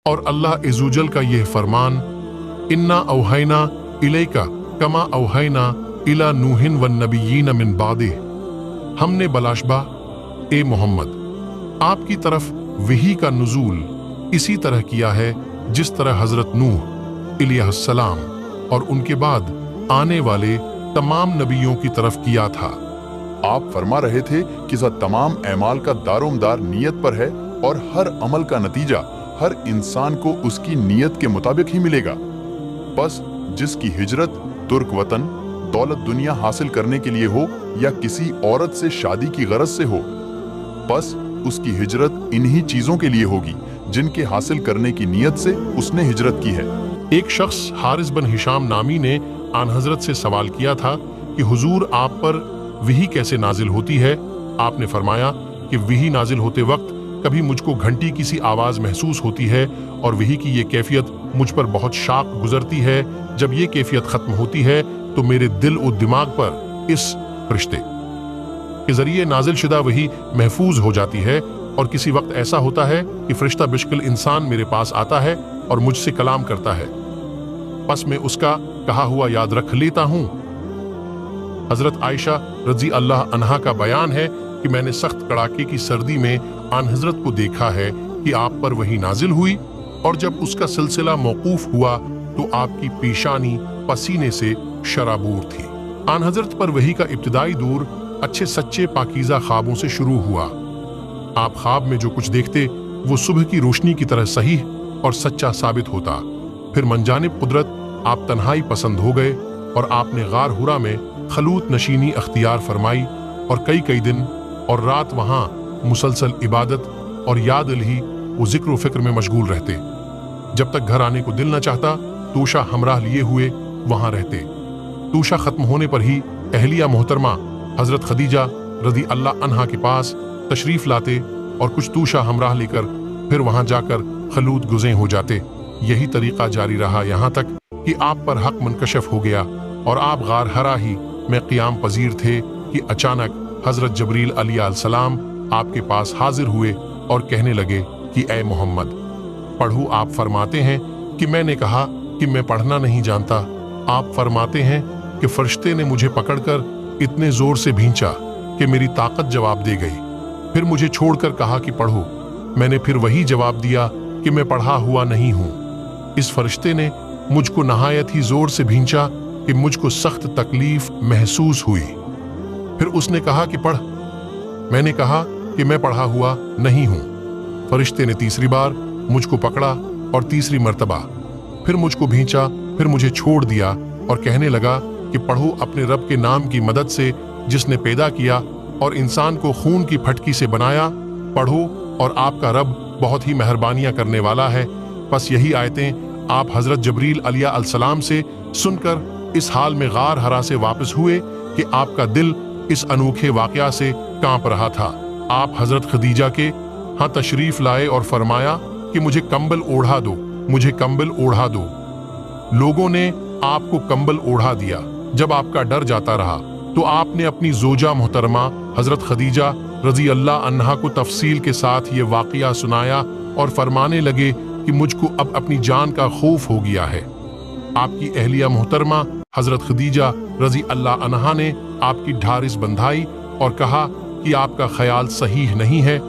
اور اللہ عزوجل کا یہ فرمان، انا اوحینا الیکا کما اوحینا الی نوح والنبیین من بعدہ، ہم نے بلاشبہ اے محمد آپ کی طرف وحی کا نزول اسی طرح کیا ہے جس طرح حضرت نوح علیہ السلام اور ان کے بعد آنے والے تمام نبیوں کی طرف کیا تھا۔ آپ فرما رہے تھے کہ تمام اعمال کا دارومدار نیت پر ہے اور ہر عمل کا نتیجہ ہر انسان کو اس کی نیت کے مطابق ہی ملے گا۔ بس جس کی ہجرت ترک وطن، دولت دنیا حاصل کرنے کے لیے ہو یا کسی عورت سے شادی کی غرض سے ہو، بس اس کی ہجرت انہی چیزوں کے لیے ہوگی جن کے حاصل کرنے کی نیت سے اس نے ہجرت کی ہے۔ ایک شخص حارث بن ہشام نامی نے آن حضرت سے سوال کیا تھا کہ حضور آپ پر وحی کیسے نازل ہوتی ہے؟ آپ نے فرمایا کہ وحی نازل ہوتے وقت کبھی مجھ کو گھنٹی کی سی آواز محسوس ہوتی ہے اور وحی کی یہ کیفیت مجھ پر بہت شاق گزرتی ہے۔ جب یہ کیفیت ختم ہوتی ہے تو میرے دل و دماغ پر اس فرشتے کے ذریعے نازل شدہ وحی محفوظ ہو جاتی ہے، اور کسی وقت ایسا ہوتا ہے کہ فرشتہ بشکل انسان میرے پاس آتا ہے اور مجھ سے کلام کرتا ہے، پس میں اس کا کہا ہوا یاد رکھ لیتا ہوں۔ حضرت عائشہ رضی اللہ عنہا کا بیان ہے کہ میں نے سخت کڑاکے کی سردی میں آن حضرت کو دیکھا ہے کہ آپ پر وحی نازل ہوئی، اور جب اس کا سلسلہ موقوف ہوا تو آپ کی پیشانی پسینے سے شرابور تھی۔ آن حضرت پر وحی کا ابتدائی دور اچھے سچے پاکیزہ خوابوں سے شروع ہوا۔ آپ خواب میں جو کچھ دیکھتے وہ صبح کی روشنی کی طرح صحیح اور سچا ثابت ہوتا۔ پھر من جانب قدرت آپ تنہائی پسند ہو گئے اور آپ نے غار حرا میں خلوت نشینی اختیار فرمائی، اور کئی دن اور رات وہاں مسلسل عبادت اور یاد الہی و ذکر و فکر میں مشغول رہتے۔ جب تک گھر آنے کو دل نہ چاہتا توشہ ہمراہ لیے ہوئے وہاں رہتے۔ توشہ ختم ہونے پر ہی اہلیہ محترمہ حضرت خدیجہ رضی اللہ عنہا کے پاس تشریف لاتے اور کچھ توشہ ہمراہ لے کر پھر وہاں جا کر خلوت گزیں ہو جاتے۔ یہی طریقہ جاری رہا یہاں تک کہ آپ پر حق منکشف ہو گیا اور آپ غار حرا ہی میں قیام پذیر تھے کہ اچانک حضرت جبریل علیہ السلام آپ کے پاس حاضر ہوئے اور کہنے لگے کہ اے محمد پڑھو۔ آپ فرماتے ہیں کہ میں نے کہا کہ میں پڑھنا نہیں جانتا۔ آپ فرماتے ہیں کہ فرشتے نے مجھے پکڑ کر اتنے زور سے بھینچا کہ میری طاقت جواب دے گئی، پھر مجھے چھوڑ کر کہا کہ پڑھو۔ میں نے پھر وہی جواب دیا کہ میں پڑھا ہوا نہیں ہوں۔ اس فرشتے نے مجھ کو نہایت ہی زور سے بھینچا کہ مجھ کو سخت تکلیف محسوس ہوئی۔ پھر اس نے کہا کہ پڑھ۔ میں نے کہا کہ میں پڑھا ہوا نہیں ہوں۔ فرشتے نے تیسری بار مجھ کو پکڑا اور تیسری مرتبہ پھر مجھ کو بھینچا، پھر مجھے چھوڑ دیا اور کہنے لگا کہ پڑھو اپنے رب کے نام کی مدد سے جس نے پیدا کیا اور انسان کو خون کی پھٹکی سے بنایا۔ پڑھو اور آپ کا رب بہت ہی مہربانیاں کرنے والا ہے۔ پس یہی آیتیں آپ حضرت جبریل علیہ السلام سے سن کر اس حال میں غار حرا سے واپس ہوئے کہ آپ کا دل اس انوکھے واقعہ سے کانپ رہا تھا۔ آپ حضرت خدیجہ کے ہاں تشریف لائے اور فرمایا کہ مجھے کمبل اوڑھا دو، مجھے کمبل اوڑھا دو۔ لوگوں نے آپ کو کمبل اوڑھا دیا۔ جب آپ کا ڈر جاتا رہا تو آپ نے اپنی زوجہ محترمہ حضرت خدیجہ رضی اللہ عنہا کو تفصیل کے ساتھ یہ واقعہ سنایا اور فرمانے لگے کہ مجھ کو اب اپنی جان کا خوف ہو گیا ہے۔ آپ کی اہلیہ محترمہ حضرت خدیجہ رضی اللہ عنہا نے آپ کی ڈھارس بندھائی اور کہا کہ آپ کا خیال صحیح نہیں ہے۔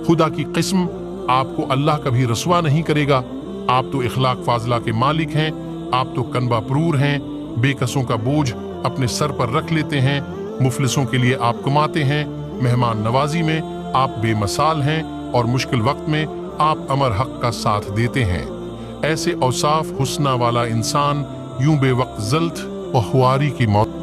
خدا کی قسم آپ کو اللہ کبھی رسوا نہیں کرے گا۔ آپ تو اخلاق فاضلہ کے مالک ہیں، آپ تو کنبہ پرور ہیں، بے کسوں کا بوجھ اپنے سر پر رکھ لیتے ہیں، مفلسوں کے لیے آپ کماتے ہیں، مہمان نوازی میں آپ بے مثال ہیں اور مشکل وقت میں آپ امر حق کا ساتھ دیتے ہیں۔ ایسے اوصاف حسنہ والا انسان یوں بے وقت ذلت و خواری کی موت